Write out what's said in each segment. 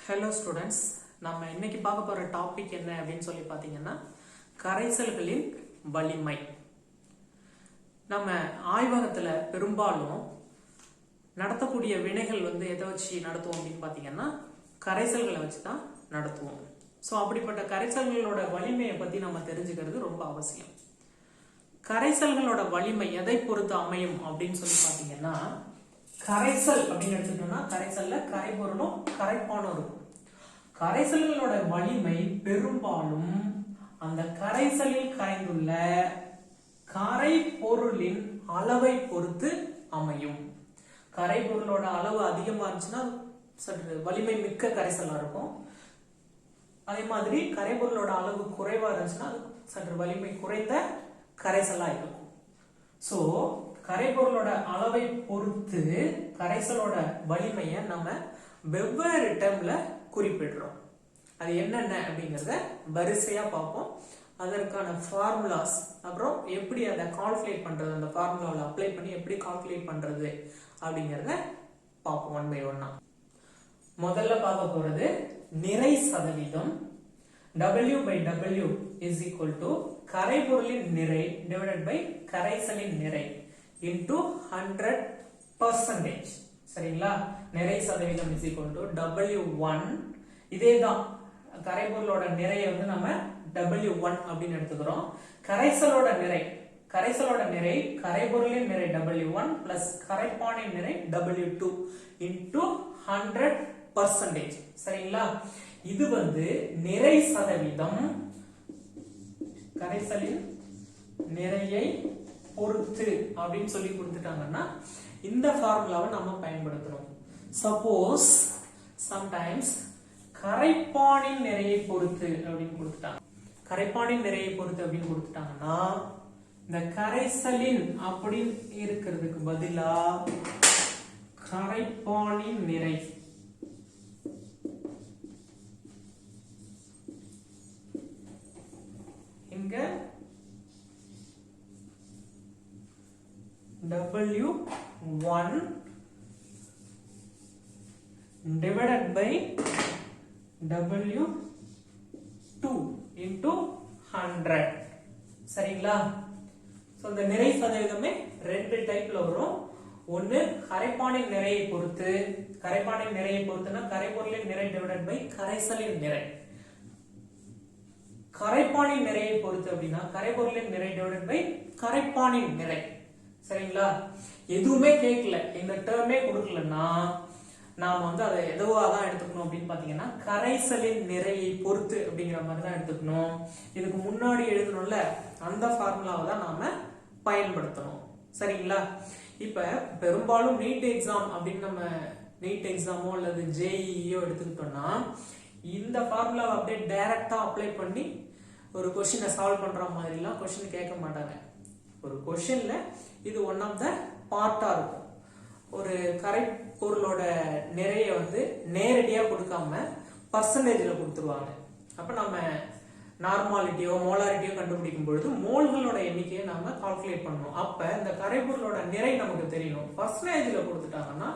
Hello students, நம்ம இன்னைக்கு பார்க்க போகிற டாபிக் என்ன அப்படின்னு சொல்லி பார்த்தீங்கன்னா கரைசல்களின் வலிமை. நம்ம ஆய்வகத்தில் பெரும்பாலும் நடத்தக்கூடிய வினைகள் எதை வச்சு நடத்துவோம் அப்படின்னு பார்த்தீங்கன்னா கரைசல்களை வச்சு தான் நடத்துவோம். ஸோ அப்படிப்பட்ட கரைசல்களோட வலிமையை பற்றி நம்ம தெரிஞ்சுக்கிறது ரொம்ப அவசியம். கரைசல்களோட வலிமை எதை பொறுத்து அமையும் அப்படின்னு சொல்லி பார்த்தீங்கன்னா, கரைசல் அப்படின்னு எடுத்துட்டோம்னா கரைசல்ல கரைபொருளும் கரைப்பானும் இருக்கும். கரைசல்களோட வலிமை பெரும்பாலும் அந்த கரைசலில் கரைந்துள்ள கரைபொருளின் அளவை பொறுத்து அமையும். கரைபொருளோட அளவு அதிகமா இருந்துச்சுன்னா சற்று வலிமை மிக்க கரைசலா இருக்கும். அதே மாதிரி கரைபொருளோட அளவு குறைவா இருந்துச்சுன்னா அது சற்று வலிமை குறைந்த கரைசலா இருக்கும். சோ கரைபொருளோட அளவை பொறுத்து கரைசலோட வலிமையை நம்ம வெவ்வேறு டேர்ம்ல குறிப்பிடுறோம். அது என்னென்ன அப்படிங்கறத வரிசையா பார்ப்போம். அதற்கான ஃபார்முலாஸ், அப்புறம் எப்படி அதை கால்குலேட் பண்றது, அந்த ஃபார்முலாவில் அப்ளை பண்ணி எப்படி கால்குலேட் பண்றது அப்படிங்கறத பார்ப்போம் ஒன் பை ஒன்னா. முதல்ல பார்க்க போறது நிறை சதவீதம். W/W is equal to கரைபொருளின் நிறை divided by கரைசலின் நிறை into 100%. சரிங்களா? நிறை சதவீதம் is equal to W1. இதேதான் கரைபொருளோட நிறையை நம்ம W1 அப்படின்னு எடுத்துக்கிறோம். கரைசலோட நிறை கரைபொருளின் நிறை W1 plus கரைப்பானின் நிறை W2 into 100%. சரிங்களா? இது நிறை சதவீதம் கரைசலின் நிறையை பொறுத்து அப்படின்னு சொல்லி கொடுத்துட்டாங்கன்னா இந்த ஃபார்முலாவை நம்ம பயன்படுத்தணும். சப்போஸ் சம்டைம்ஸ் கரைப்பானின் நிறையை பொறுத்து அப்படின்னு கொடுத்துட்டாங்க. கரைப்பானின் நிறையை பொறுத்து அப்படின்னு கொடுத்துட்டாங்கன்னா இந்த கரைசலின் அப்படின்னு இருக்கிறதுக்கு பதிலா கரைப்பானின் நிறை இங்க W1 divided by W2 into 100. சரிங்களா? சோ இந்த நிறை சதவீதமே ரெண்டு டைப்ல வரும். ஒன்னு கரைப்பானின் நிறையை பொறுத்து, கரைப்பானின் நிறையை பொறுத்துனா கரைபொருளின் நிறை divided by கரைசலின் நிறை. கரைப்பானின் நிறையை பொறுத்து அப்படின்னா கரைபொருளின் நிறை divided by கரைப்பானின் நிறை. சரிங்களா? எதுவுமே கேட்கல, இந்த டேர்மே கொடுக்கலன்னா நாம அதை எதுவா தான் எடுத்துக்கணும் அப்படின்னு பாத்தீங்கன்னா கரைசலின் நிறையை பொறுத்து அப்படிங்கிற மாதிரி தான் எடுத்துக்கணும். இதுக்கு முன்னாடி எழுதணும்ல அந்த ஃபார்முலாவை தான் நாம பயன்படுத்தணும். சரிங்களா? இப்ப பெரும்பாலும் நீட் எக்ஸாம் அப்படின்னு நம்ம நீட் எக்ஸாமோ அல்லது ஜேஇஓ எடுத்துக்கிட்டோம்னா இந்த ஃபார்முலாவை அப்படியே டைரக்டா அப்ளை பண்ணி ஒரு கொஸ்டினை சால்வ் பண்ற மாதிரிலாம் கொஸ்டின் கேட்க மாட்டாங்க. ஒரு கொஸ்டின்ல இது ஒன் ஆஃப் த பார்ட்டா இருக்கும். ஒரு கரைபொருளோட நிறைய நேரடியா கொடுக்காம பர்சன்டேஜ்ல கொடுத்துருவாங்க. அப்ப நம்ம நார்மாலிட்டியோ மோலாரிட்டியோ கண்டுபிடிக்கும் பொழுது மோல்களோட எண்ணிக்கையை நாம கால்குலேட் பண்ணணும். அப்ப இந்த கரைபொருளோட நிறை நமக்கு தெரியணும். பர்சன்டேஜ்ல கொடுத்துட்டாங்கன்னா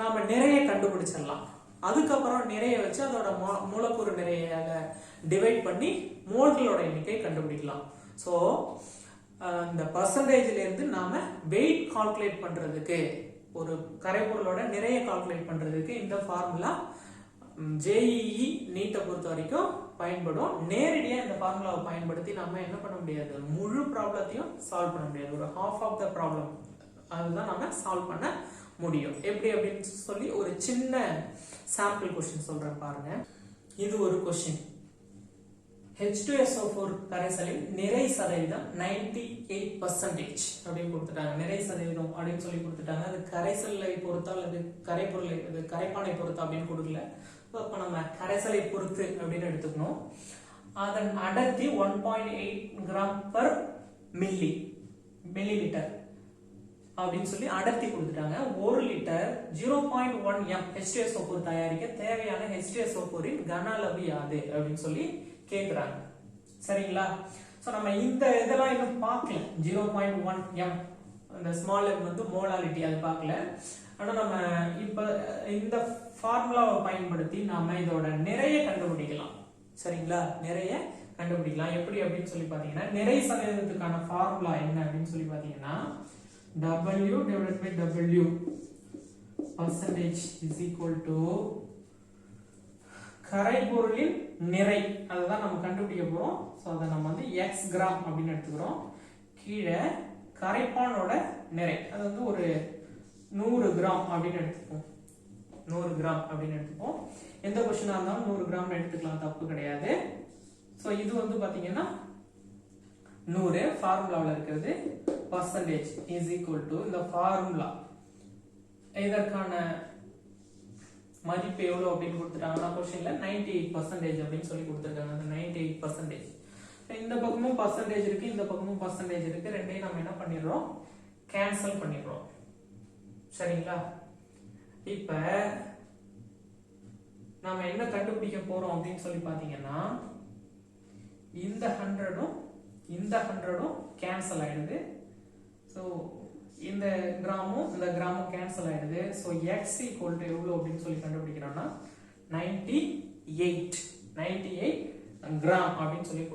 நாம நிறைய கண்டுபிடிச்சிடலாம். அதுக்கப்புறம் நிறைய வச்சு அதோட மூலக்கூறு நிறைய டிவைட் பண்ணி மோல்களோட எண்ணிக்கை கண்டுபிடிக்கலாம். ஸோ இந்த பர்சன்டேஜ்ல இருந்து நாம வெயிட் கால்குலேட் பண்றதுக்கு, ஒரு கரைபொருளோட நிறைய கால்குலேட் பண்றதுக்கு இந்த ஃபார்முலா ஜேஇஇ நீட்டை பொறுத்த வரைக்கும் பயன்படும். நேரடியா இந்த ஃபார்முலாவை பயன்படுத்தி நாம என்ன பண்ண முடியாது, முழு ப்ராப்ளத்தையும் சால்வ் பண்ண முடியாது. ஒரு ஹாஃப் ஆஃப் த ப்ராப்ளம் அதுதான் நாம சால்வ் பண்ண முடியும். எப்படி அப்படின்னு சொல்லி ஒரு சின்ன சாம்பிள் கொஸ்டின் சொல்றேன் பாருங்க. இது ஒரு கொஸ்டின். H2SO4 கரைசலின் நிறை சதவீதம் 98% அப்படின்னு கொடுத்துட்டாங்க. நிறை சதவீதம் அப்படின்னு சொல்லி கொடுத்துட்டாங்க. அது கரைசலை பொறுத்தா அல்லது கரைபொருளை, அது கரைப்பானை பொறுத்தா அப்படின்னு கொடுக்கல. அப்ப நம்ம கரைசலை பொறுத்து அப்படின்னு எடுத்துக்கணும். அதன் அடர்த்தி 1.8 கிராம் பர் மில்லி லிட்டர் அப்படின்னு சொல்லி அடர்த்தி கொடுத்துட்டாங்க. 1 லிட்டர் 0.1 m H2SO4 தயாரிக்க தேவையான H2SO4 இன் கன அளவு யாது அப்படின்னு சொல்லி கேக்குறாங்க. சரிங்களா? சோ நம்ம இந்த இதெல்லாம் இன்னும் பார்க்கல. 0.1 m அந்த ஸ்மால் m மோலாரிட்டி அது பார்க்கல. ஆனா நம்ம இப்ப இந்த ஃபார்முலாவை பயன்படுத்தி நாம இதோட நிறைய கண்டுபிடிக்கலாம். சரிங்களா? நிறைய கண்டுபிடிக்கலாம். எப்படி அப்படின்னு சொல்லி பாத்தீங்கன்னா, நிறை சதவீதத்துக்கான ஃபார்முலா என்ன அப்படின்னு சொல்லி பாத்தீங்கன்னா, W divided by W percentage is equal to கரைபொருளின் நிறை. அதுதான் நம்ம கண்டுபிடிக்க போறோம். சோ அதை நம்ம வந்து x கிராம் அப்படின்னு எடுத்துக்கிறோம். கீழே கரைப்பானோட நிறை அது வந்து ஒரு 100 கிராம் அப்படின்னு எடுத்துப்போம். 100 கிராம் அப்படின்னு எடுத்துப்போம். எந்த क्वेश्चन இருந்தாலும் 100 கிராம் எடுத்துக்கலாம், தப்பு கிடையாது. சோ இது வந்து பாத்தீங்கன்னா 100 ஃபார்முலாவுல இருக்கிறது percentage is equal to இந்த ஃபார்முலா இதற்கான மதிப்பு எவ்வளவு அப்படின்னு கொடுத்துட்டாங்கன்னா क्वेश्चनல 98% அப்படின்னு சொல்லி கொடுத்திருக்காங்க. அந்த 98%. இந்த பக்கமும் percentage இருக்கு, இந்த பக்கமும் percentage இருக்கு. ரெண்டையும் நம்ம என்ன பண்ணிடுறோம்? கேன்சல் பண்ணிடுறோம். சரிங்களா? இப்ப நாம என்ன கண்டுபிடிக்க போறோம் அப்படின்னு சொல்லி பாத்தீங்கன்னா, இந்த 100ம் இந்த 100ம் கேன்சல் ஆயிடுது. சோ இந்த கிராமும் கேன்சல் ஆயிடுது. சோ x equal to எவ்வளவு அப்படின்னு சொல்லி கண்டுபிடிக்கிறோம்னா 98 கிராம் அப்படின்னு சொல்லி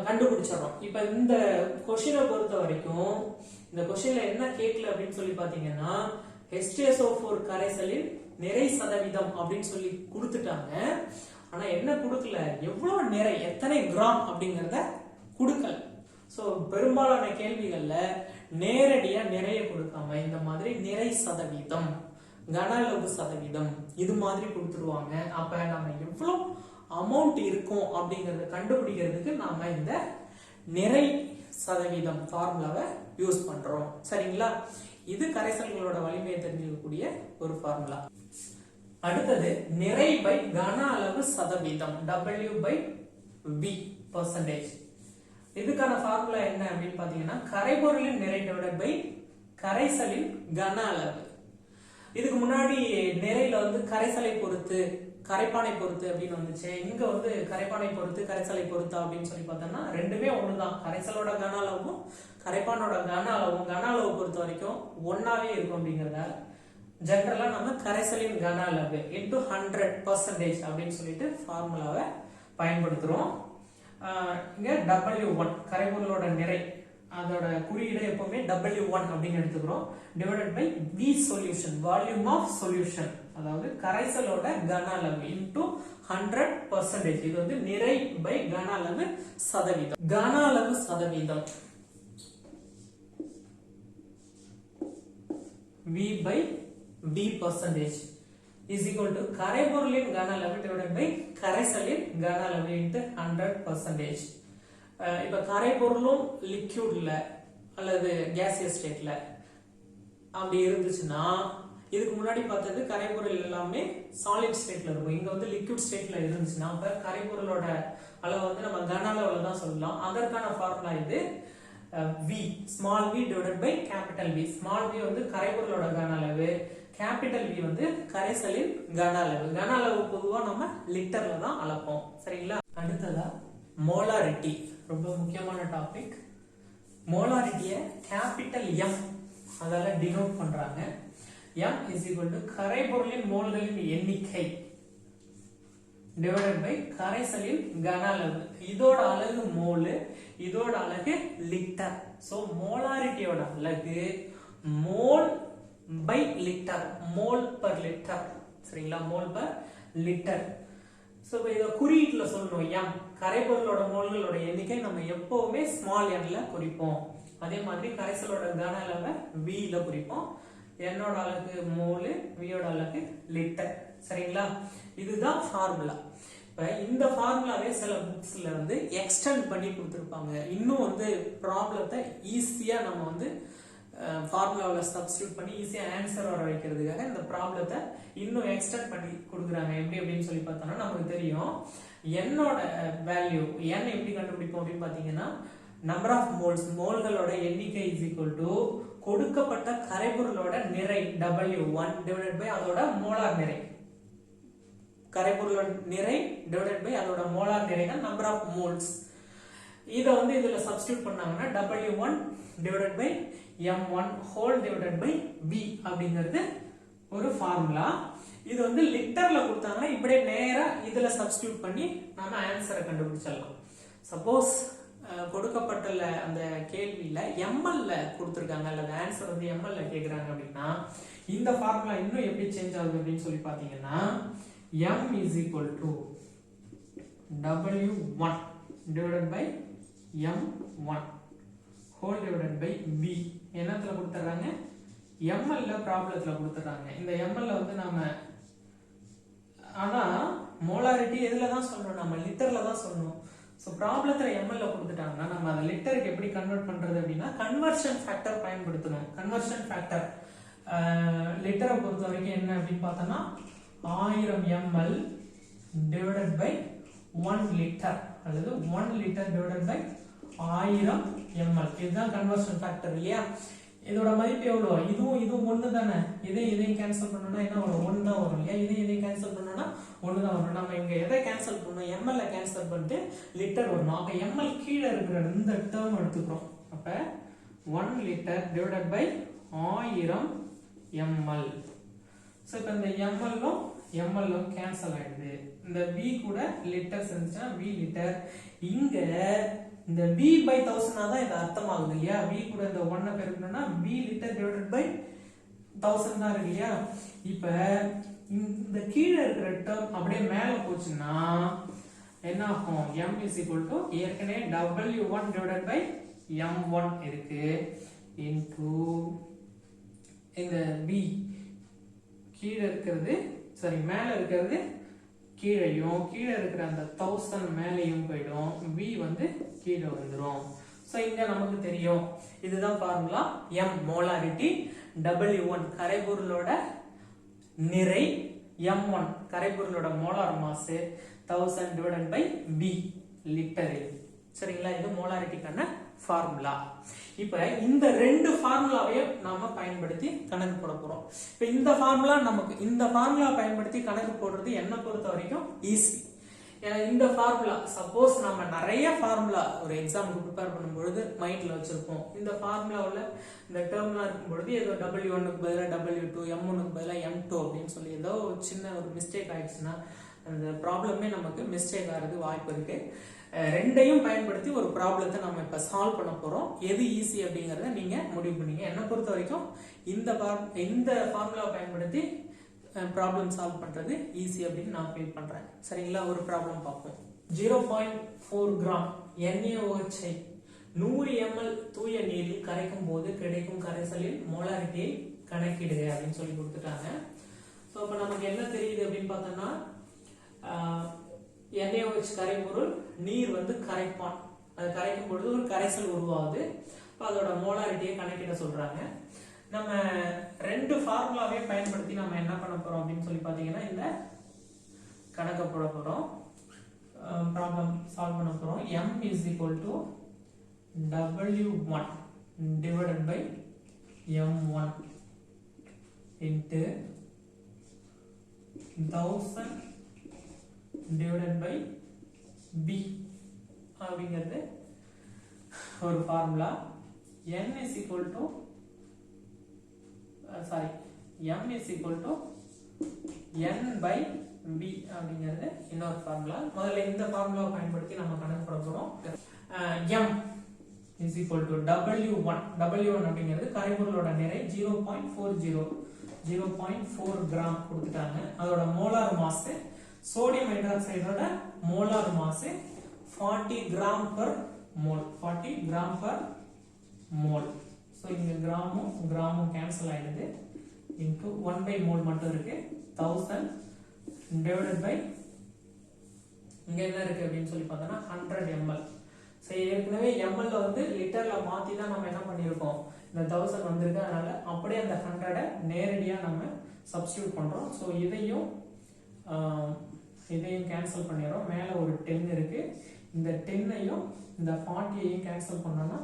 கண்டுபிடிச்சிடறோம். இப்ப இந்த क्वेश्चனை பொறுத்த வரைக்கும் இந்த क्वेश्चनல என்ன கேட்கல அப்படின்னு சொல்லி பாத்தீங்கன்னா, H2SO4 கரைசலின் நிறை சதவீதம் அப்படின்னு சொல்லி கொடுத்துட்டாங்க. ஆனா என்ன கொடுக்கல, எவ்வளவு நிறை, எத்தனை கிராம் அப்படிங்கறத கொடுக்கல. சோ பெரும்பாலான கேள்விகள்ல நேரடியா நிறைய கொடுக்காம இந்த மாதிரி நிறை சதவீதம், கன அளவு சதவீதம் இது மாதிரி கொடுத்துருவாங்க. அப்ப நம்ம எவ்வளவு அமௌண்ட் இருக்கும் அப்படிங்கறத கண்டுபிடிக்கிறதுக்கு நாம இந்த நிறை சதவீதம் ஃபார்முலாவை யூஸ் பண்றோம். சரிங்களா? இது கரைசல்களோட வலிமையை தெரிஞ்சுக்கக்கூடிய ஒரு ஃபார்முலா. அடுத்தது நிறை பை கன அளவு சதவீதம், W/V percentage. இதுக்கான ஃபார்முலா என்ன அப்படின்னு பாத்தீங்கன்னா, கரைபொருளின் நிறை டிவைடட் பை கரைசலின் கன அளவு. இதுக்கு முன்னாடி நிறையில வந்து கரைசலை பொறுத்து கரைப்பானை பொறுத்து அப்படின்னு வந்துச்சு. இங்க வந்து கரைப்பானை பொறுத்து கரைசலை பொறுத்தா அப்படின்னு சொல்லி பார்த்தோம்னா ரெண்டுமே ஒண்ணுதான். கரைசலோட கன அளவும் கரைப்பானோட கன அளவு பொறுத்த வரைக்கும் ஒன்னாவே இருக்கும். அப்படிங்கறதால ஜெனரலா நம்ம கரைசலின் கன அளவு இன்டு 100% அப்படின்னு சொல்லிட்டு ஃபார்முலாவை பயன்படுத்துறோம். இங்க W1 கரைபொருளோட நிறை, அதோட குறியீடு எப்பவுமே W1 அப்படின்னு எடுத்துக்கிறோம். Divided by V solution, volume of solution, அதாவது கரைசலோட கன அளவு இன்டு 100%. இது வந்து நிறை பை கன அளவு சதவீதம். கன அளவு சதவீதம் V/V percentage is equal to கரைபொருளின் கன அளவு divided by கரைசலின் கன அளவு into 100%. இப்ப கரைபொருளும் லிக்யூட்ல அல்லது கேசியஸ் ஸ்டேட்ல அப்படி இருந்துச்சுன்னா, இதுக்கு முன்னாடி பார்த்தது கரைபொருள் எல்லாமே சாலிட் ஸ்டேட்ல இருக்கும். இங்க வந்து லிக்விட் ஸ்டேட்ல இருந்துச்சுன்னா அப்ப கரைபொருளோட அளவு வந்து நம்ம கன அளவுல தான் சொல்லலாம். அதற்கான ஃபார்முலா இது V, small v divided by capital V. small v வந்து கரைபொருளோட கன அளவு, கேபிட்டல் V வந்து கரைசலின் கன அளவு. கன அளவு பொதுவா நம்ம லிட்டர்ல தான் அளப்போம். சரிங்களா? அடுத்ததா மோலாரிட்டி, ரொம்ப முக்கியமான டாபிக். மோலாரிட்டியை கேபிட்டல் M அதால டினோட் பண்றாங்க. M is equal to கரைபொருளின் மோல்களின் எண்ணிக்கை டிவைடட் பை கரைசலின் கன அளவு. இதோட அலகு மோல், இதோட அலகு லிட்டர். சோ மோலாரிட்டியோட அலகு mole by litre, mole per litre. சரிங்களா? Mole per litre. சோ இத குறியீட்டுல சொல்லணும். M கரைபொருளோட மோல்களோட எண்ணிக்கை நம்ம எப்பவுமே ஸ்மால் n ல குறிப்போம். அதே மாதிரி கரைசலோட கன அளவை V ல குறிப்போம். என்னோட அலகு மோல், வியோட அலகு லிட்டர். சரிங்களா? இதுதான் ஃபார்முலா. இப்ப இந்த ஃபார்முலாவே சில புக்ஸ்ல வந்து எக்ஸ்டெண்ட் பண்ணி கொடுத்திருப்பாங்க. இன்னும் வந்து ப்ராப்ளத்தை ஈஸியா நம்ம வந்து ஃபார்முலாவுல சப்ஸ்டிட்யூட் பண்ணி ஈஸியா ஆன்சர் வர வைக்கிறதுக்காக இந்த ப்ராப்ளத்தை இன்னும் எக்ஸ்டெண்ட் பண்ணி கொடுக்குறாங்க. எப்படி அப்படின்னு சொல்லி பார்த்தோம்னா நமக்கு தெரியும் என்னோட வேல்யூ n எப்படி கண்டுபிடிப்போம் அப்படின்னு பாத்தீங்கன்னா, நம்பர் ஆஃப் மோல்ஸ், மோல்களோட எண்ணிக்கை இஸ் ஈக்குவல் டு கொடுக்கப்பட்ட கரைபொருளோட நிறை W1 டிவைடட் பை அதோட மோலார் நிறை. கரைபொருளோட நிறை டிவைடட் பை அதோட மோலார் நிறை தான் நம்பர் ஆஃப் மோல்ஸ். இத வந்து இதுல சப்ஸ்டிட்யூட் பண்ணாங்கன்னா W1 divided by M1 whole divided by V அப்படிங்கிறது ஒரு ஃபார்முலா. இது வந்து லிட்டர்ல கொடுத்தாங்கன்னா இப்படியே நேரா இதுல சப்ஸ்டிடியூட் பண்ணி நாம ஆன்சரை கண்டுபிடிச்சிடலாம். சப்போஸ் கொடுக்கப்பட்ட அந்த கேள்வியில எம்எல்ல கொடுத்துருக்காங்க அல்லது ஆன்சர் வந்து எம்எல்ல கேக்குறாங்க அப்படின்னா இந்த ஃபார்முலா இன்னும் எப்படி சேஞ்ச் ஆகுது அப்படின்னு சொல்லி பாத்தீங்கன்னா m is equal to w1 divided by m1 whole divided by v. என்னத்துல கொடுத்துறாங்க? ml ல ப்ராப்ளத்துல கொடுத்துறாங்க. இந்த ml வந்து நாம ஆனா மோலாரிட்டி எதுல தான் சொல்லணும்? நம்ம லிட்டர்ல தான் சொல்லணும். சோ ப்ராப்ளத்துல ml ல கொடுத்துட்டாங்கன்னா நம்ம அதை லிட்டருக்கு எப்படி கன்வர்ட் பண்றது அப்படின்னா கன்வர்ஷன் ஃபேக்டர் பயன்படுத்தணும். கன்வர்ஷன் ஃபேக்டர் லிட்டரை பொறுத்த வரைக்கும் என்ன அப்படின்னு பார்த்தோம்னா 1000 ml divided by 1 liter அல்லது 1 liter divided by 1000 ml. இதுதான் கன்வர்ஷன் ஃபேக்டர் இல்லையா? இதோட மதிப்பு எவ்வளவு? இதுவும் ஒண்ணு தானே. இதையும் கேன்சல் பண்ணனும்னா என்ன வரும்? 1 தான் வரும் இல்லையா? இதையும் கேன்சல் பண்ணனும்னா 1 தான் வரும். நம்ம இங்க எதை கேன்சல் பண்ணனும்? ml ல கேன்சல் பண்ணிட்டு லிட்டர் வரணும். அப்ப ml கீழ இருக்கிற இந்த டேர்ம் எடுத்துக்கிறோம். அப்ப 1 liter divided by 1000 ml. So இப்போ இந்த ml லும் கேன்சல் ஆயிடுது. இந்த v கூட லிட்டர் செஞ்சா v லிட்டர். இங்க இந்த v by 1000 தான் இது அர்த்தமாகுது இல்லையா? v கூட இந்த 1 பெருக்கணும்னா v லிட்டர் divided by 1000 தான் இருக்கு இல்லையா? இப்போ இந்த கீழ இருக்கிற டேர்ம் அப்படியே மேல போச்சுன்னா என்ன ஆகும்? m is equal to ஏற்கனவே w1 divided by m1 இருக்கு into இந்த v கீழ இருக்கிறது சரி மேல இருக்கிறது கீழையும் கீழ இருக்கிற அந்த 1000 மேலையும் போய்டும். v வந்து கீழ வந்துரும். சோ இங்க நமக்கு தெரியும் இதுதான் ஃபார்முலா. m மோலாரிட்டி, w1 கரைபொருளோட நிறை, m1 கரைபொருளோட molar mass 1000 divided by v litre. சரிங்களா? இது மோலாரிட்டிக்கான ஃபார்முலா. இப்ப இந்த ரெண்டு ஃபார்முலாவையும் நாம பயன்படுத்தி கணக்கு போட போறோம். இப்ப இந்த ஃபார்முலா பயன்படுத்தி கணக்கு போடுறது என்ன பொறுத்த வரைக்கும் ஈஸி. இந்த ஃபார்முலா சப்போஸ் நம்ம நிறைய ஃபார்முலா ஒரு எக்ஸாமுக்கு ப்ரிப்பேர் பண்ணும்பொழுது மைண்ட்ல வச்சிருப்போம். இந்த ஃபார்முலாவில் இந்த டேர்ம்லாம் இருக்கும்பொழுது ஏதோ w1க்கு பதிலாக w2, m1க்கு பதிலாக m2 அப்படின்னு சொல்லி ஏதோ சின்ன ஒரு மிஸ்டேக் ஆயிடுச்சுன்னா அந்த ப்ராப்ளமே நமக்கு மிஸ்டேக் ஆகிறது வாய்ப்பு இருக்கு. ரெண்டையும் பயன்படுத்தி ஒரு ப்ராப்ளத்தை நம்ம இப்ப சால்வ் பண்ண போறோம். எது ஈஸி அப்படிங்கறத நீங்க முடிவு பண்ணீங்க. என்ன பொறுத்த வரைக்கும் இந்த ஃபார்முலா பயன்படுத்தி ப்ராப்ளம் சால்வ் பண்றது ஈஸி அப்படின்னு நான் ஃபீல் பண்றேன். சரிங்களா? ஒரு ப்ராப்ளம் பார்ப்போம். 0.4 கிராம் NaOH 100 ml தூய நீரில் கரைக்கும் போது கிடைக்கும் கரைசலின் மோலாரிட்டியை கணக்கிடுக அப்படின்னு சொல்லி கொடுத்துட்டாங்க. ஸோ இப்போ நமக்கு என்ன தெரியுது அப்படின்னு பார்த்தோம்னா NaOH கரைபொருள், நீர் வந்து கரைப்பான். அது கரைக்கும் பொழுது ஒரு கரைசல் உருவாகுது. அதோட மோலாரிட்டியை கணக்கிட சொல்றாங்க. நம்ம ரெண்டு ஃபார்முலாவே பயன்படுத்தி நம்ம என்ன பண்ண போறோம் அப்படின்னு சொல்லி பாத்தீங்கன்னா இந்த கணக்கை போட போறோம். ப்ராப்ளம் சால்வ் பண்ண போறோம். m is equal to w1 divided by m1 into 1000 divided by b அப்படிங்கிறது ஒரு formula. n is equal to m is equal to n by b அப்படிங்கிறது இன்னொரு ஃபார்முலா. முதல்ல இந்த ஃபார்முலாவை பயன்படுத்தி நம்ம கணக்கு போட போறோம். m is equal to w1 அப்படிங்கிறது கரைபொருளோட நிறை 0.4 கிராம் கொடுத்துட்டாங்க. அதோட மோலார் மாஸ், சோடியம் ஹைட்ராக்சைடோட molar mass 40 gram per mole. So இங்க கிராமும் கேன்சல் ஆயிடுது. into 1 by mole மட்டும் இருக்கு. 1000 divided by இங்க என்ன இருக்கு அப்படின்னு சொல்லி பார்த்தோம்னா 100 ml. சோ ஏற்கனவே ml ல வந்து லிட்டர்ல மாத்தி தான் நம்ம என்ன பண்ணிருக்கோம், இந்த 1000 வந்திருக்கு. அதனால அப்படியே அந்த 100 நேரடியா நம்ம சப்ஸ்டிட்யூட் பண்றோம். சோ இதையும் கேன்சல் பண்ணிடுறோம். மேல ஒரு 10 இருக்கு. இந்த 10ஐயும் இந்த 40ஐயும் கேன்சல் பண்ணோம்னா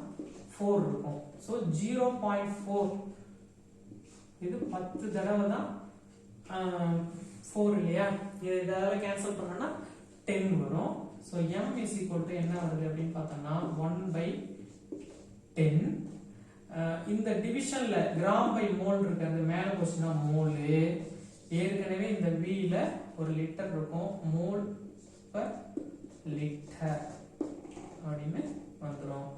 4 இருக்கும். சோ 0.4 இது 10 தடவை தான் 4 இல்லையா? இதெல்லாம் கேன்சல் பண்ணோம்னா 10 வரும். So m is equal to என்ன வருது அப்படின்னு பார்த்தோம்னா 1/10. இந்த டிவிஷன்ல கிராம் பை மோல் இருக்கு. அது மேல போச்சுன்னா மோல், ஏற்கனவே இந்த v ல ஒரு லிட்டர் இருக்கும், மோல் பர் லிட்டர் அப்படின்னு வந்துரும்.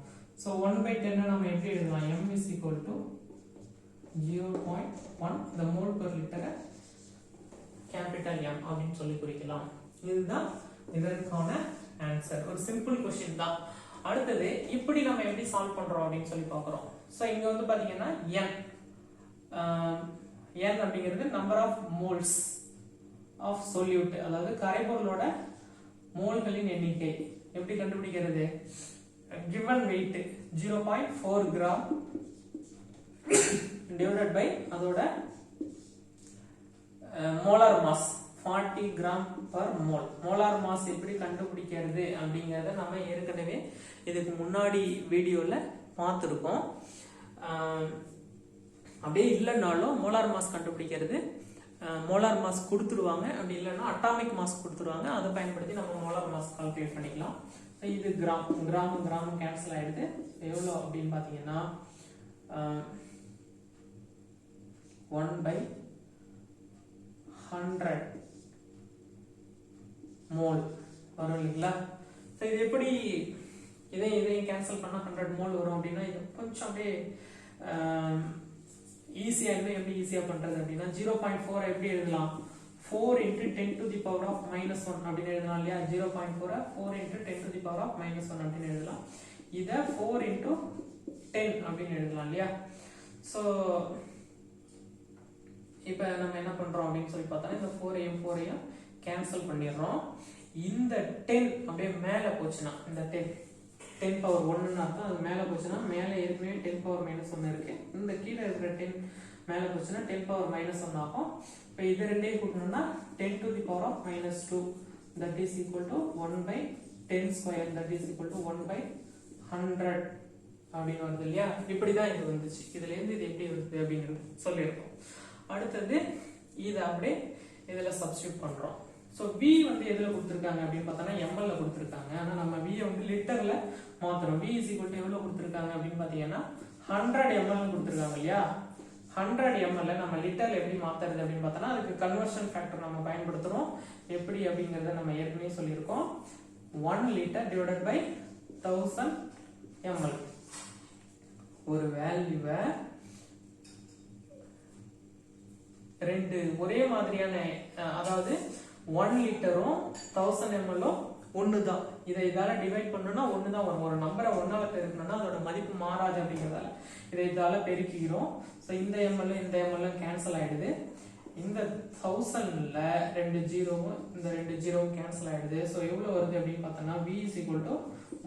சோ 1/10 நம்ம எப்படி எழுதலாம்? m is equal to 0.1 the mole per liter capital M அப்படின்னு சொல்லி குறிக்கலாம். இதுதான் இதற்கான ஆன்சர். ஒரு சிம்பிள் क्वेश्चन தான். அடுத்தது இப்படி நம்ம எப்படி சால்வ் பண்றோம் அப்படின்னு சொல்லி பார்க்கறோம். சோ இங்க வந்து பாத்தீங்கன்னா n அப்படிங்கிறது number of moles of solute, அதாவது கரைபொருளோட மோல்களின் எண்ணிக்கை. எப்படி கண்டுபிடிக்கிறது? given weight 0.4 gram divided by அதோட molar mass 40 gram per mole. molar mass எப்படி கண்டுபிடிக்கிறது அப்படிங்கறத நம்ம ஏற்கனவே இதுக்கு முன்னாடி வீடியோல பார்த்திருக்கோம். அப்படியே இல்லைனாலும் molar mass கண்டுபிடிக்கிறது, molar mass கொடுத்துருவாங்க, அப்படி இல்லைன்னா அட்டாமிக் மாஸ் கொடுத்துருவாங்க, அதை பயன்படுத்தி நம்ம molar mass கால்குலேட் பண்ணிக்கலாம். இது கிராம் கிராம் கிராம் கேன்சல் ஆயிடுது. எவ்வளோ அப்படின்னு பார்த்தீங்கன்னா 1/100 மோல் வரும் இல்லைங்களா? இது எப்படி இதையும் கேன்சல் பண்ணா 100 மோல் வரும் அப்படின்னா இது கொஞ்சம் அப்படியே ஈஸியா இருக்கு. எப்படி ஈஸியா பண்றது அப்படின்னா 0.4 எப்படி எழுதலாம்? 4 into 10 to the power of minus 1 அப்படின்னு எழுதலாம் இல்லையா? 0.4 4 into 10 to the power of minus 1 அப்படின்னு எழுதலாம். இத 4 into 10 அப்படின்னு எழுதலாம் இல்லையா? சோ இப்போ நம்ம என்ன பண்றோம் அப்படின்னு சொல்லி பார்த்தா இந்த 4ஐயும் கேன்சல் பண்ணிடுறோம். இந்த 10 அப்படியே மேல போச்சுன்னா, இந்த 10 பவர் 1ன்னு அர்த்தம். அது மேல போச்சுன்னா மேலே ஏற்கனவே 10 பவர் மைனஸ் 1 இருக்கு. இந்த கீழே இருக்கிற 10 மேல போச்சுன்னா 10 பவர் மைனஸ் 1 ஆகும். இப்போ இது ரெண்டையும் கூட்டணும்னா 10 to the power of minus 2 that is equal to 1/10 square that is equal to 1/100 அப்படின்னு வருது இல்லையா? இப்படிதான் இது வந்துச்சு. இதுல இருந்து இது எப்படி வருது அப்படிங்கிறது சொல்லியிருக்கோம். அடுத்தது இதை அப்படியே இதுல சப்ஸ்டியூட் பண்றோம். ஸோ v வந்து எதுல கொடுத்துருக்காங்க அப்படின்னு பார்த்தோம்னா ml ல கொடுத்துருக்காங்க. ஆனால் நம்ம v வந்து லிட்டர்ல மாத்துறோம். v is equal to எவ்வளோ கொடுத்துருக்காங்க அப்படின்னு பார்த்தீங்கன்னா 100 ml கொடுத்துருக்காங்க இல்லையா? 100 ml நம்ம லிட்டர்ல எப்படி மாத்துறது அப்படின்னு பார்த்தோம்னா அதுக்கு கன்வர்ஷன் ஃபேக்டர் நம்ம பயன்படுத்துறோம். எப்படி அப்படிங்கறத நம்ம ஏற்கனவே சொல்லியிருக்கோம். 1 liter divided by 1000 ml. ஒரு வேல்யூவை ரெண்டு ஒரே மாதிரியான, அதாவது 1 லிட்டரும் 1000 ml ஒண்ணுதான். இதை இதால டிவைட் பண்ணணும்னா ஒண்ணுதான் வரும். ஒரு நம்பரை 1ஆல பெருக்கணும்னா அதோட மதிப்பு மாறாது அப்படிங்கறதால இதை இதால பெருக்கிக்கிறோம். சோ இந்த ml இந்த ml கேன்சல் ஆயிடுது. இந்த 1000ல ரெண்டு ஜீரோவும் இந்த ரெண்டு ஜீரோவும் கேன்சல் ஆயிடுது. சோ எவ்வளவு வருது அப்படின்னு பார்த்தோம்னா v is equal to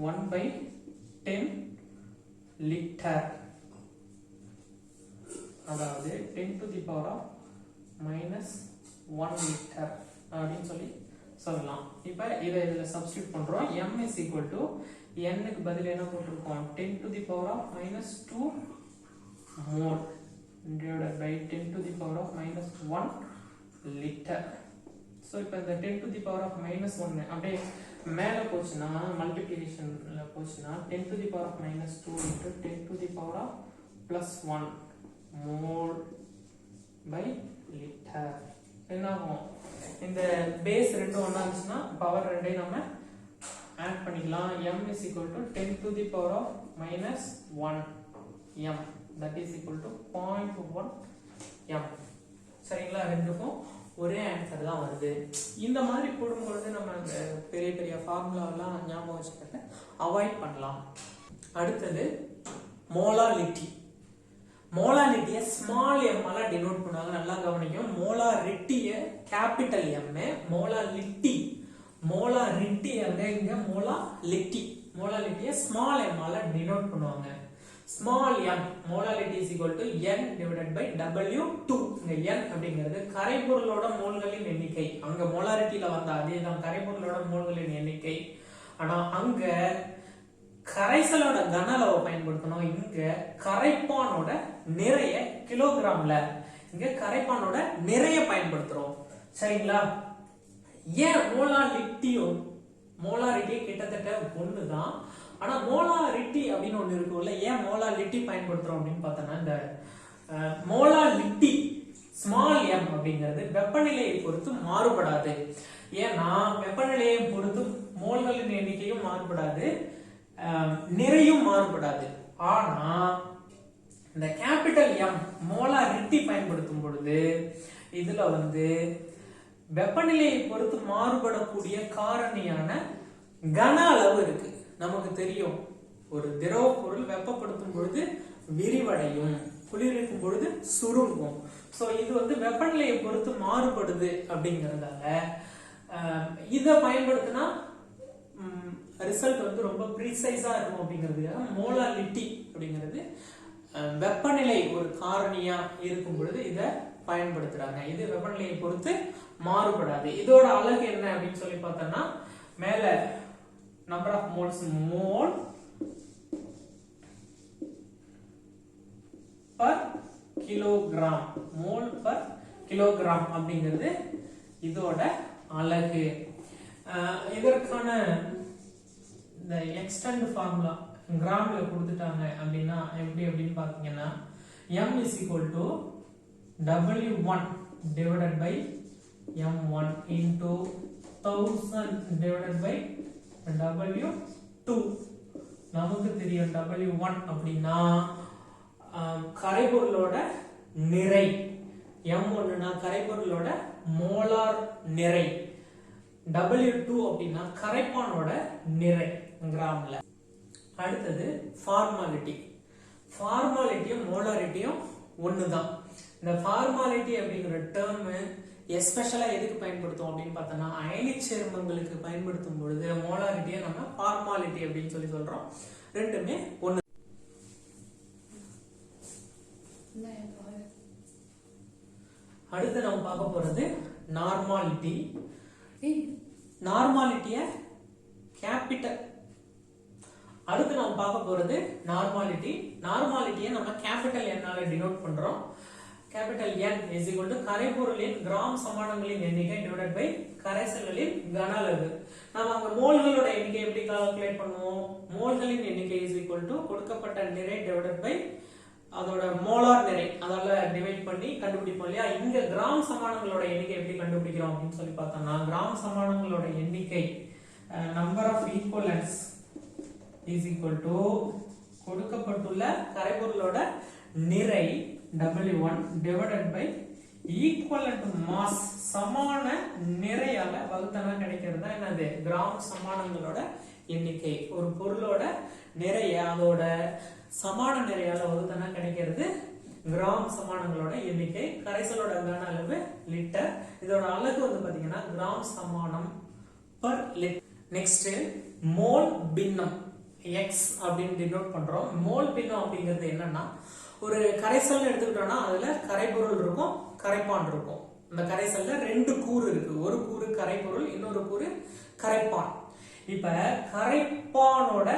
1/10 litre, அதாவது 10 to the power of minus 1 litre அப்படின்னு சொல்லலாம். இப்போ இதை இதுல சப்ஸ்டிட்யூட் பண்றோம். m is equal to n க்கு பதிலா என்ன போட்டுருக்கோம்? 10 to the power of minus 2 mole divided by 10 to the power of minus 1 liter. So இப்போ இந்த 10 to the power of minus 1 அப்படியே மேல போச்சுன்னா மல்டிப்ளிகேஷன்ல போச்சுன்னா 10 to the power of minus 2 into 10 to the power of plus 1 mole by liter. என்ன ஆகும்? இந்த base ரெண்டும் ஒண்ணா இருந்துச்சுன்னா பவர் ரெண்டையும் நம்ம ஆட் பண்ணிக்கலாம். m is equal to 10 to the power of minus 1 m that is equal to 0.1 m. சரிங்களா? ரெண்டுக்கும் ஒரே ஆன்சர் தான் வருது. இந்த மாதிரி போடும்போது நம்ம பெரிய பெரிய ஃபார்முலாவெல்லாம் ஞாபகம் வச்சுக்கிறத அவாய்ட் பண்ணலாம். அடுத்தது மோலாலிட்டி. மோலாலிட்டியை ஸ்மால் m ஆல டினோட் பண்ணுவாங்க. நல்லா கவனிக்கும். மோலாரிட்டியை கேபிட்டல் m, மோலாரிட்டி அங்க இங்க மோலாலிட்டி. மோலாலிட்டியை ஸ்மால் m ஆல டினோட் பண்ணுவாங்க. Small m molality is equal to n divided by W2. இங்க n அப்படிங்கிறது கரைபொருளோட மோல்களின் எண்ணிக்கை. அங்க மோலாரிட்டில வந்த அதேதான் கரைபொருளோட மோல்களின் எண்ணிக்கை. ஆனா அங்க கரைசலோட கன அளவை பயன்படுத்தணும். இங்க கரைப்பானோட நிறைய கிலோகிராம்ல, இங்க கரைப்பானோட நிறைய பயன்படுத்துறோம். சரிங்களா? ஏன் மோலாரிட்டி கிட்டத்தட்ட ஒண்ணுதான். ஆனா மோலாரிட்டி அப்படின்னு ஒண்ணு இருக்கும்ல, ஏன் மோலாலிட்டி பயன்படுத்துறோம் அப்படின்னு பார்த்தோம்னா இந்த மோலாலிட்டி ஸ்மால் m அப்படிங்கிறது வெப்பநிலையை பொறுத்து மாறுபடாது. ஏன்னா வெப்பநிலையை பொறுத்து மோல்களின் எண்ணிக்கையும் மாறுபடாது, நிறையும் மாறுபடாது. ஆனா இந்த கேபிட்டல் M மோலாரிட்டி பயன்படுத்தும் பொழுது இதுல வந்து வெப்பநிலையை பொறுத்து மாறுபடக்கூடிய காரணியான கன அளவு இருக்கு. நமக்கு தெரியும், ஒரு திரவ பொருள் வெப்பப்படுத்தும் பொழுது விரிவடையும், குளிர்விக்கும் பொழுது சுருங்கும். சோ இது வந்து வெப்பநிலையை பொறுத்து மாறுபடுது அப்படிங்கறதால இத பயன்படுத்தினா ரிசல்ட் வந்து ரொம்ப ப்ரீசைஸா இருக்கும் அப்படிங்கிறதுக்காக மோலாரிட்டி அப்படிங்கிறது வெப்பநிலை ஒரு காரணியா இருக்கும் பொழுது இத பயன்படுத்துறாங்க. இது வெப்பநிலையை பொறுத்து மாறுபடாது. இதோட அலகு என்ன அப்படின்னு சொல்லி பார்த்தோம்னா, மேல number of moles mole per kilogram, mole per kilogram அப்படிங்கிறது இதோட அலகு. இதற்கான இந்த எக்ஸ்டெண்ட் ஃபார்முலா கிராம்ல கொடுத்துட்டாங்க அப்படின்னா எப்படி அப்படின்னு பாத்தீங்கன்னா, m is equal to W1 divided by M1 into 1000 divided by W2. நமக்கு தெரியும் W1 அப்படின்னா கரைபொருளோட நிறை, M1 னா கரைபொருளோட மோலார் நிறை, W2 அப்படின்னா கரைப்பானோட நிறை கிராம்ல. அடுத்தது ஃபார்மாலிட்டி. ஃபார்மாலிட்டியும் மோலாரிட்டியும் ஒண்ணுதான். இந்த ஃபார்மாலிட்டி அப்படிங்கிற டேர்ம் எஸ்பெஷலா எதுக்கு பயன்படுத்தும் அப்படின்னு பார்த்தோம்னா, அயனிச் சேர்மங்களுக்கு பயன்படுத்தும் பொழுது மோலாரிட்டியை நம்ம ஃபார்மாலிட்டி அப்படின்னு சொல்லி சொல்றோம். ரெண்டுமே ஒண்ணு. அடுத்து நம்ம பார்க்க போறது நார்மாலிட்டி. நார்மாலிட்டிய கேபிட்டல் அடுத்து நம்ம பார்க்க போறது நார்மாலிட்டி. நார்மாலிட்டியை நம்ம கேபிட்டல் என்னால டினோட் பண்றோம். Capital N is equal to கரைபொருளின் கிராம் சமானங்களின் எண்ணிக்கை டிவைடட் பை கரைசல்களின் கன அளவு. நாம அங்க மோல்களோட எண்ணிக்கை எப்படி கால்குலேட் பண்ணுவோம்? மோல்களின் எண்ணிக்கை is equal to கொடுக்கப்பட்ட நிறை டிவைடட் பை அதோட மோலார் நிறை, அதால டிவைட் பண்ணி கண்டுபிடிப்போம் இல்லையா? இங்க கிராம் சமானங்களோட எண்ணிக்கை எப்படி கண்டுபிடிக்கிறோம் அப்படின்னு சொல்லி பார்த்தோம்னா, கிராம் சமானங்களோட எண்ணிக்கை number of equivalents is equal to கொடுக்கப்பட்டுள்ள கரைபொருளோட நிறை W1 divided by equivalent mass, சமான நிறையால வகுத்தனா கிடைக்கிறது என்னது? கிராம் சமானங்களோட எண்ணிக்கை. ஒரு பொருளோட நிறைய அதோட சமான நிறையால வகுத்தனா கிடைக்கிறது கிராம் சமானங்களோட எண்ணிக்கை. கரைசலோட கன அளவு லிட்டர். இதோட அலகு வந்து பாத்தீங்கன்னா கிராம் சமானம் பர் லிட்டர். நெக்ஸ்ட் மோல் பின்னம் X அப்படின்னு டினோட் பண்றோம். மோல் பின்னம் அப்படிங்கிறது என்னன்னா, ஒரு கரைசல் எடுத்துக்கிட்டோம்னா அதுல கரைபொருள் இருக்கும், கரைப்பான் இருக்கும். இந்த கரைசல்ல ரெண்டு கூறு இருக்கு. ஒரு கூறு கரைபொருள், இன்னொரு கூறு கரைப்பான். இப்ப கரைப்பானோட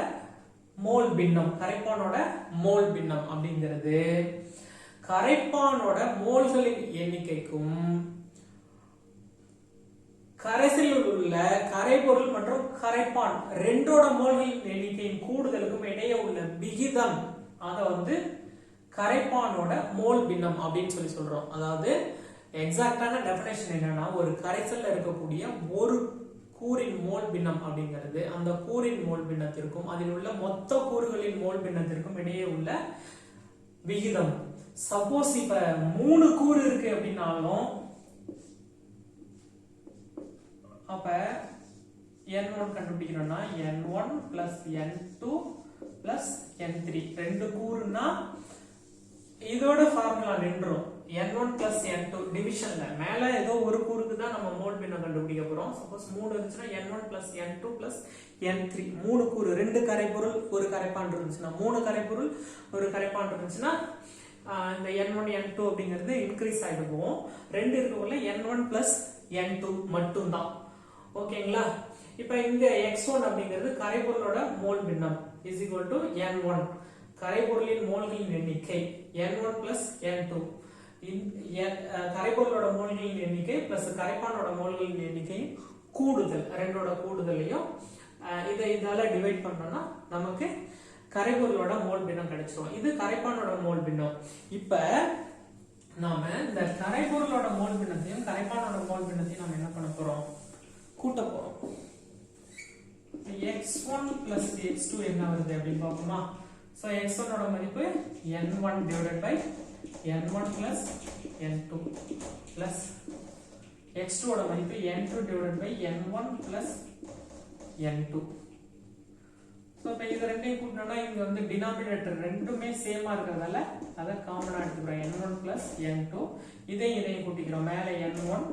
மோல் பின்னம், கரைப்பானோட மோல் பின்னம் அப்படிங்கிறது கரைப்பானோட மோல்களின் எண்ணிக்கைக்கும் கரைசலில் உள்ள கரைபொருள் மற்றும் கரைப்பான் ரெண்டோட மோல்களின் எண்ணிக்கையின் கூடுதலுக்கும் இடையே உள்ள விகிதம், அத வந்து கரைப்பானோட மோல் பின்னம் அப்படின்னு சொல்லி சொல்றோம். அதாவது எக்ஸாக்டான டெஃபினேஷன் என்னன்னா, ஒரு கரைசல்ல இருக்கக்கூடிய ஒரு கூறின் மோல் பின்னம் அப்படிங்கிறது அந்த கூறின் மோல் பின்னத்திற்கும் அதில் உள்ள மொத்த கூறுகளின் மோல் பின்னத்திற்கும் இடையே உள்ள விகிதம். சப்போஸ் இப்ப 3 கூறு இருக்கு அப்படின்னாலும் அப்ப N1 கண்டுபிடிக்கிறோம்னா N1 plus N2 plus N3 ரெண்டு கூறுனா இதோட ஃபார்முலா நின்றோம். N1 plus N2 டிவிஷன்ல மேல ஏதோ ஒரு கூறுக்கு தான் நம்ம மோல் பின்னம் கண்டுபிடிக்க போறோம். சப்போஸ் 3 இருந்துச்சுன்னா N1 plus N2 plus N3 மூணு கூறு, ரெண்டு கரைபொருள் ஒரு கரைப்பான் இருந்துச்சுன்னா, 3 கரைபொருள் ஒரு கரைப்பான் இருந்துச்சுன்னா இந்த N1 N2 அப்படிங்கிறது இன்க்ரீஸ் ஆயிட்டு போகும். ரெண்டு இருக்கக்குள்ள N1 plus N2 மட்டும் தான். ஓகேங்களா? இப்ப இங்க X1 அப்படிங்கிறது கரைபொருளோட மோல் பின்னம் is equal to N1, கரைபொருளின் மோல்களின் எண்ணிக்கை N1 plus N2, கரைபொருளோட மோல்களின் எண்ணிக்கை பிளஸ் கரைப்பானோட மோல்களின் எண்ணிக்கை கூடுதல், ரெண்டோட கூடுதலையும் இதால டிவைட் பண்ணோம்னா நமக்கு கரைபொருளோட மோல் பின்னம் கிடைச்சிரும். இது கரைப்பானோட மோல் பின்னம். இப்ப நாம இந்த கரைபொருளோட மோல் பின்னத்தையும் கரைப்பானோட மோல் பின்னத்தையும் நாம என்ன பண்ண போறோம், கூட்ட போறோம். x1 plus x2 என்ன வருது அப்படின்னு பார்ப்போமா. சோ x1 ஓட மதிப்பு n1 divided by n1 plus n2 plus x2 ஓட மதிப்பு n2 divided by n1 plus n2. So இப்போ இது ரெண்டையும் கூட்டினோம்னா இங்க வந்து டினாமினேட்டர் ரெண்டுமே சேமா இருக்கிறதால அத காமனா எடுத்துக்கிறோம், n1 plus n2. இதையும் கூட்டிக்கிறோம், மேலே n1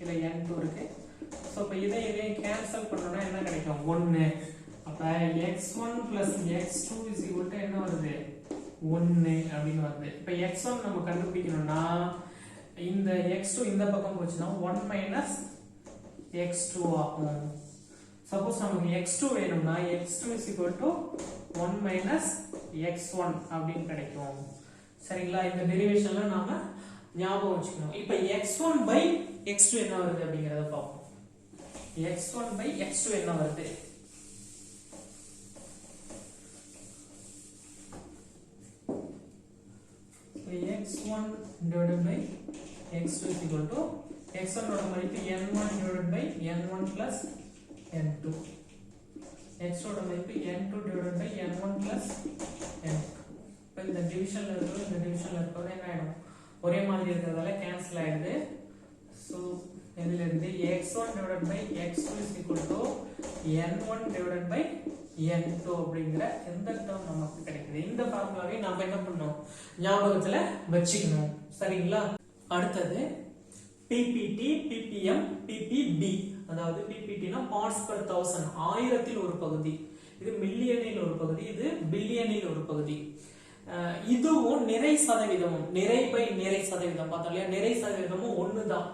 இதுல n2 இருக்கு. சோ இப்போ இதையும் கேன்சல் பண்ணோம்னா என்ன கிடைக்கும், 1. அப்ப x1 plus x2 is equal to என்ன வருது, 1 அப்படின்னு வருது. இப்போ x1 நம்ம கண்டுபிடிக்கணும்னா இந்த x2 இந்த பக்கம் போச்சுன்னா 1 minus x2 ஆகும். சப்போஸ் நமக்கு x2 வேணும்னா x2 is equal to 1 minus x1 அப்படின்னு கிடைக்கும். சரிங்களா, இந்த டெரிவேஷன்ல நாம ஞாபகம் வச்சுக்கணும். இப்போ x1 by x2 என்ன வருது அப்படிங்கறத பார்ப்போம். x1 by x2 என்ன வருது, x1 divided by x2 is equal to x1 ஓட மதிப்பு n1 divided by n1 plus n2, x ஓட மதிப்பு n2 divided by n1 plus n2. இப்போ இந்த டிவிஷன்ல இருக்கிறது இந்த டிவிஷன்ல இருக்கிறது என்ன ஆயிடும், ஒரே மாதிரி இருக்கிறதால கேன்சல் ஆயிடுது. சோ இதுல இருந்து x1 divided by x2 is equal to n1 divided by n2 அப்படிங்கற இந்த டேர்ம் நமக்கு கிடைக்குது. இந்த ஃபார்முலாவை நாம என்ன பண்ணோம், ஞாபகத்துல வச்சுக்கணும். சரிங்களா, அடுத்தது PPT, PPM, PPB. அதாவது PPT னா பார்ட்ஸ் per 1000, ஆயிரத்தில் ஒரு பகுதி. இது மில்லியனில் ஒரு பகுதி, இது பில்லியனில் ஒரு பகுதி. இதுவும் நிறை சதவீதமும், நிறை பை நிறை சதவீதம் பார்த்தோம் இல்லையா, நிறை சதவீதமும் ஒண்ணுதான்.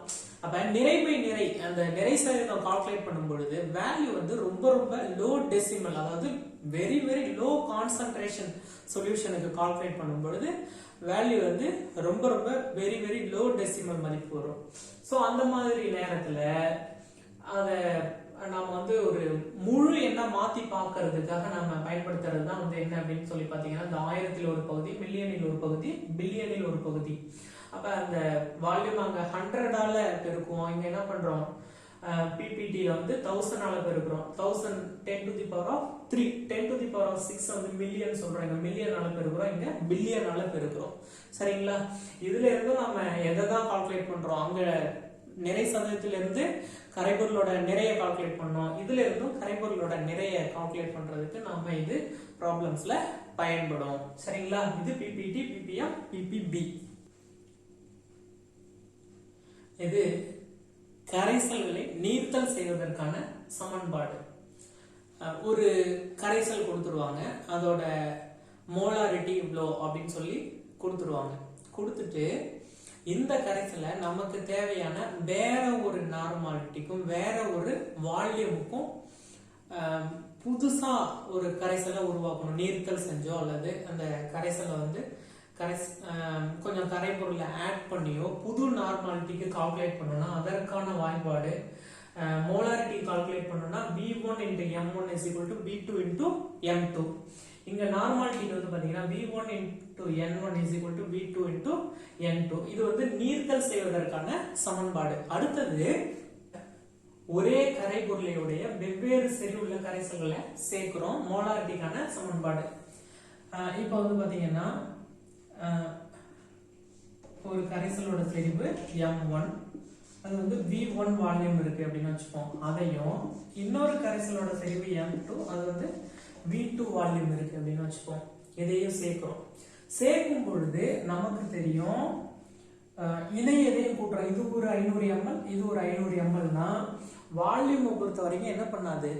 அப்ப நிறை பை நிறை, அந்த நிறை சதவீதம் கால்குலேட் பண்ணும் பொழுது வேல்யூ வந்து ரொம்ப ரொம்ப லோ டெசிமல், அதாவது வெரி வெரி லோ கான்சென்ட்ரேஷன் சொல்யூஷனுக்கு கால்குலேட் பண்ணும் பொழுது வேல்யூ வந்து ரொம்ப ரொம்ப வெரி வெரி லோ டெசிமல் மதிப்பு வரும். சோ அந்த மாதிரி நேரத்துல அத நாம வந்து ஒரு முழு எண்ணா மாத்தி பார்க்கிறதுக்காக நாம பயன்படுத்துறது தான் வந்து என்ன அப்படின்னு சொல்லி பாத்தீங்கன்னா, இந்த ஆயிரத்தில் ஒரு பகுதி, மில்லியனில் ஒரு பகுதி, பில்லியனில் ஒரு பகுதி. அப்ப அந்த வால்யூம் அங்க 100ஆல பெருக்குவோம். இங்க என்ன பண்றோம், PPT-ல வந்து 1000ஆல பெருக்குறோம். 1000 10 to the power of 3, 10 to the power of 6 வந்து மில்லியன் சொல்றாங்க, மில்லியனால பெருக்குறோம், இங்க பில்லியனால பெருக்குறோம். சரிங்களா, இதுல இருந்து நாம எதை தான் கால்குலேட் பண்றோம், அங்க நிறை சதவீதத்துல இருந்து கரைபொருளோட நிறைய கால்குலேட் பண்ணோம், இதுல இருந்தும் கரைபொருளோட நிறைய கால்குலேட் பண்றதுக்கு நாம இது ப்ராப்ளம்ஸ்ல பயன்படும். சரிங்களா, இது PPT, PPM, PPB. இது கரைசல்களை நீர்த்தல் செய்வதற்கான சமன்பாடு. ஒரு கரைசல் கொடுத்துருவாங்க, அதோட மோலாரிட்டி இவ்வளோ அப்படின்னு சொல்லி கொடுத்துருவாங்க. கொடுத்துட்டு இந்த கரைசலை நமக்கு தேவையான வேற ஒரு நார்மாலிட்டிக்கும் வேற ஒரு வால்யூமுக்கும் புதுசா ஒரு கரைசலை உருவாக்கணும். நீர்த்தல் செஞ்சோ அல்லது அந்த கரைசலை வந்து கொஞ்சம் கரைபொருளை ஆட் பண்ணியோ புது நார்மாலிட்டிக்கு கால்குலேட் பண்ணோம்னா அதற்கான வாய்ப்பாடு மோலாரிட்டி கால்குலேட் பண்ணோம்னா V1 into M1 is equal to V2 into M2. இங்க நார்மாலிட்டி வந்து பாத்தீங்கன்னா V1 into N1 is equal to V2 into N2. இது வந்து நீர்த்தல் செய்வதற்கான சமன்பாடு. அடுத்தது ஒரே கரைபொருளையுடைய வெவ்வேறு செறிவுள்ள கரைசல்களை சேர்க்கிறோம், மோலாரிட்டிக்கான சமன்பாடு. இப்போ வந்து பாத்தீங்கன்னா ஒரு கரைசலோட செறிவு M1, அது வந்து V1 வால்யூம் இருக்கு அப்படின்னு வச்சுப்போம். அதையும் இன்னொரு கரைசலோட செறிவு M2, அது வந்து V2 வால்யூம் இருக்கு அப்படின்னு வச்சுப்போம். இதையும் சேர்க்கிறோம். சேர்க்கும் பொழுது நமக்கு தெரியும் இணை எதையும் கூட்டுறோம். இது ஒரு 500 ml, இது ஒரு 500 mlனா வால்யூமை பொறுத்த வரைக்கும் என்ன பண்ணாது,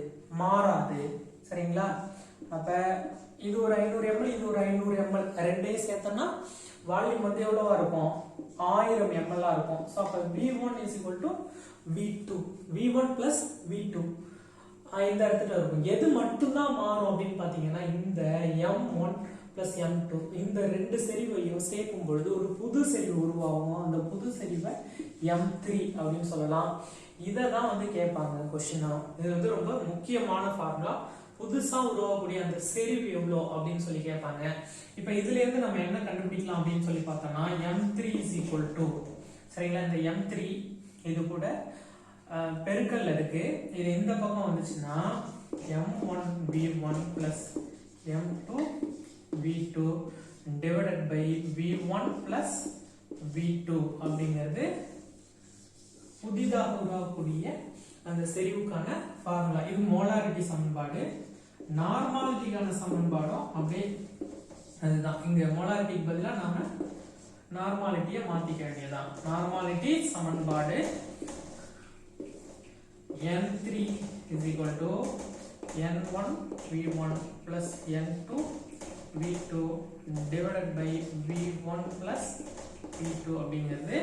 மாறாது. சரிங்களா, அப்ப இது ஒரு 500 ml, இது ஒரு 500 ml, ரெண்டையும் சேர்த்தோம்னா வால்யூம் வந்து எவ்வளவா இருக்கும், 1000 ml இருக்கும். சோ அப்ப V1 is equal to V2, V1 plus V2 இந்த இடத்துல இருக்கும். எது மட்டும்தான் மாறும் அப்படின்னு பாத்தீங்கன்னா இந்த M1 plus M2 இந்த ரெண்டு செறிவையும் சேர்க்கும் பொழுது ஒரு புது செறிவு உருவாகும். அந்த புது செறிவை M3 அப்படின்னு சொல்லலாம். இதை தான் வந்து கேட்பாங்க கொஸ்டினா. இது வந்து ரொம்ப முக்கியமான ஃபார்முலா. புதுசா உருவாகக்கூடிய அந்த செறிவு எவ்வளோ அப்படின்னு சொல்லி கேட்பாங்க. இப்ப இதுல இருந்து நம்ம என்ன கண்டுபிடிக்கலாம் அப்படின்னு சொல்லி பார்த்தோம்னா m3 is equal to, சரிங்களா, இந்த m3 இது கூட பெருக்கல்ல இருக்கு. இது இந்த பக்கம் வந்துச்சுன்னா m1v1 plus m2v2 divided by v1 plus v2 அப்படிங்கிறது புதிதாக உருவாகக்கூடிய அந்த செறிவுக்கான ஃபார்முலா. இது மோலாரிட்டி சமன்பாடு. நார்மாலிட்டிக்கான சமன்பாடும் அப்படியே அதுதான். இங்க மோலாரிட்டிக்கு பதிலா நாம நார்மாலிட்டியை மாத்திக்க வேண்டியதுதான். நார்மாலிட்டி சமன்பாடு n3 is equal to n1v1 plus n2v2 divided by v1 plus v2 அப்படிங்கிறது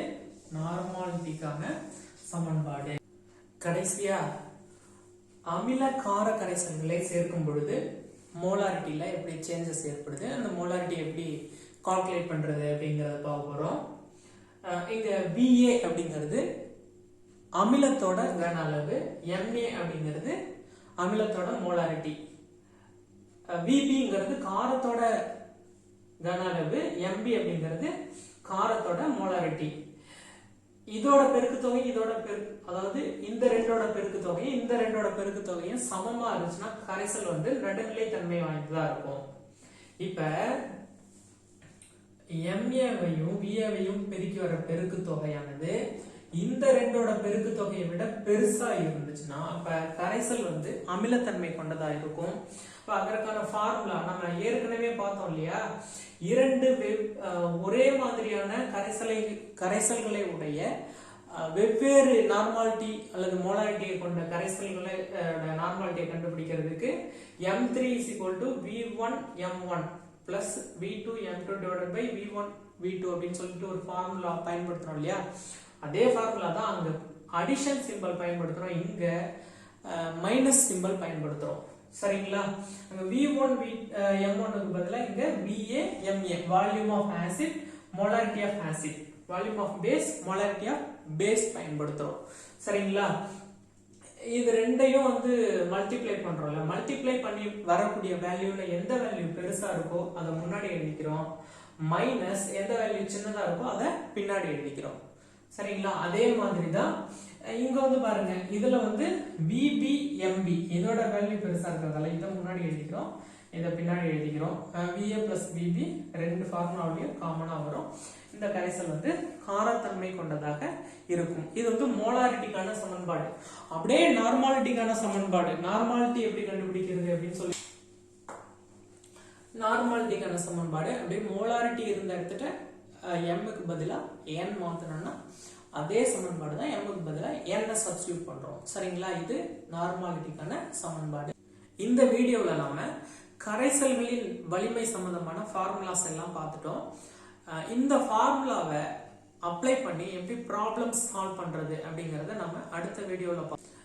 நார்மாலிட்டிக்கான சமன்பாடு. கடைசியா அமில கார கரைசல்களை சேர்க்கும் பொழுது மோலாரிட்டியில எப்படி சேஞ்சஸ் ஏற்படுது, அந்த மோலாரிட்டி எப்படி கால்குலேட் பண்றது அப்படிங்கறத பார்க்க போறோம். இங்க VA அப்படிங்கிறது அமிலத்தோட கன அளவு, MA அப்படிங்கிறது அமிலத்தோட மோலாரிட்டி, VBங்கிறது காரத்தோட கன அளவு, MB அப்படிங்கிறது காரத்தோட மோலாரிட்டி. இதோட பெருக்கு தொகை இதோட பெருக்கு, அதாவது இந்த ரெண்டோட பெருக்கு தொகை இந்த ரெண்டோட பெருக்கு தொகையும் சமமா இருந்துச்சுன்னா கரைசல் வந்து நடுநிலை தன்மை வாய்ந்ததா இருக்கும். இப்ப MAவையும் VAவையும் பெருக்கி வர பெருக்கு தொகையானது இந்த ரெண்டோட பெருக்கு தொகையை விட பெருசா இருந்துச்சுன்னா அப்ப கரைசல் வந்து அமிலத்தன்மை கொண்டதா இருக்கும். அதற்கான ஃபார்முலா நம்ம ஏற்கனவே பார்த்தோம் இல்லையா, இரண்டு ஒரே மாதிரியான கரைசல்களை உடைய வெவ்வேறு நார்மாலிட்டி அல்லது மோலாரிட்டியை கொண்ட கரைசல்களை நார்மாலிட்டியை கண்டுபிடிக்கிறதுக்கு m3 is equal to v1 m1 plus v2 m2 divided by v1 v2 அப்படின்னு சொல்லிட்டு ஒரு ஃபார்முலா பயன்படுத்துறோம் இல்லையா, அதே ஃபார்முலா தான் அங்க அடிஷன் சிம்பல் பயன்படுத்துறோம், இங்க மைனஸ் சிம்பல் பயன்படுத்துறோம். சரிங்களா, அங்க v1 m1 க்கு பதிலா இங்க va ma volume of acid molarity of acid, volume of base molarity of base பயன்படுத்துறோம். சரிங்களா, இது ரெண்டையும் வந்து மல்டிப்ளை பண்றோம்ல, மல்டிப்ளை பண்ணி வரக்கூடிய வேல்யூல எந்த வேல்யூ பெருசா இருக்கோ அதை முன்னாடி எழுதிக்கிறோம், மைனஸ் எந்த வேல்யூ சின்னதா இருக்கோ அதை பின்னாடி எழுதிக்கிறோம். சரிங்களா, அதே மாதிரி தான் இங்க வந்து பாருங்க, இதுல வந்து VB MB இதோட வேல்யூ பெருசா இருக்கிறதால இதை முன்னாடி எழுதிக்கிறோம், இதை பின்னாடி எழுதிக்கிறோம். VA plus VB ரெண்டு ஃபார்முலாவிலையும் காமனா வரும். இந்த கரைசல் வந்து காரத்தன்மை கொண்டதாக இருக்கும். இது வந்து மோலாரிட்டிக்கான சமன்பாடு. அப்படியே நார்மாலிட்டிக்கான சமன்பாடு, நார்மாலிட்டி எப்படி கண்டுபிடிக்கிறது அப்படின்னு சொல்லி நார்மாலிட்டிக்கான சமன்பாடு அப்படியே மோலாரிட்டி இருந்த இடத்துல m-க்கு பதிலா n மாத்தணும்னா அதே சமன்பாடு தான் m-க்கு பதிலா n சப்ஸ்டிட்யூட் பண்றோம். சரிங்களா, இது நார்மாலிட்டிக்கான சமன்பாடு. இந்த வீடியோல நாம கரைசல்களின் வலிமை சம்பந்தமான ஃபார்முலாஸ் எல்லாம் பார்த்துட்டோம். இந்த ஃபார்முலாவை அப்ளை பண்ணி எப்படி ப்ராப்ளம் சால்வ் பண்றது அப்படிங்கறத நம்ம அடுத்த வீடியோல பார்ப்போம்.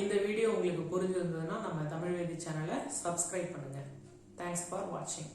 இந்த வீடியோ உங்களுக்கு புரிஞ்சிருந்ததுன்னா நம்ம தமிழ் வேதி சேனலை சப்ஸ்கிரைப் பண்ணுங்க. தேங்க்ஸ் ஃபார் வாட்சிங்.